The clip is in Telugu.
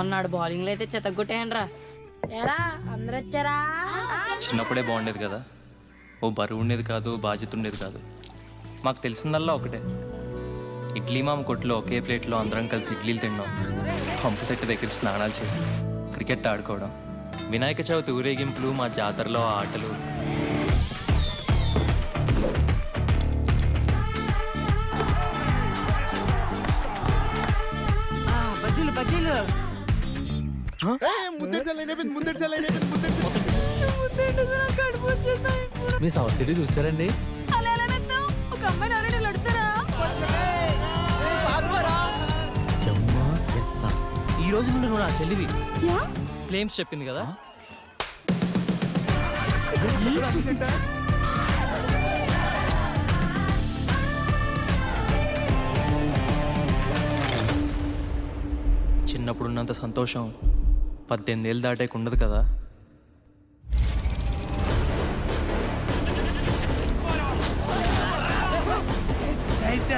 మొన్నాడు బౌలింగ్లో అయితే చెతగొట్టేయండి. ఎలా అందరూ వచ్చారా? చిన్నప్పుడే బాగుండేది కదా, ఓ బరువు ఉండేది కాదు, బాధ్యత ఉండేది కాదు. మాకు తెలిసిందల్లా ఒకటే, ఇడ్లీ మామ కొట్లో ఒకే ప్లేట్లో అందరం కలిసి ఇడ్లీలు తిన్నాం, పంపు సెట్ దగ్గర స్నానాలు చేయడం, క్రికెట్ ఆడుకోవడం, వినాయక చవితి ఊరేగింపులు, మా జాతరలో ఆటలు. బజ్జీలు బజ్జీలు మీ సౌత్ సిటీ చూసారండి? ఒక అమ్మాయి ఆల్రెడీ అడుగుతారా? ఈ రోజు నుండి నువ్వు నా చెల్లివి. ఫ్లేమ్స్ చెప్పింది కదా. చిన్నప్పుడున్నంత సంతోషం 18 ఏళ్ళు దాటాక ఉండదు కదా. అయితే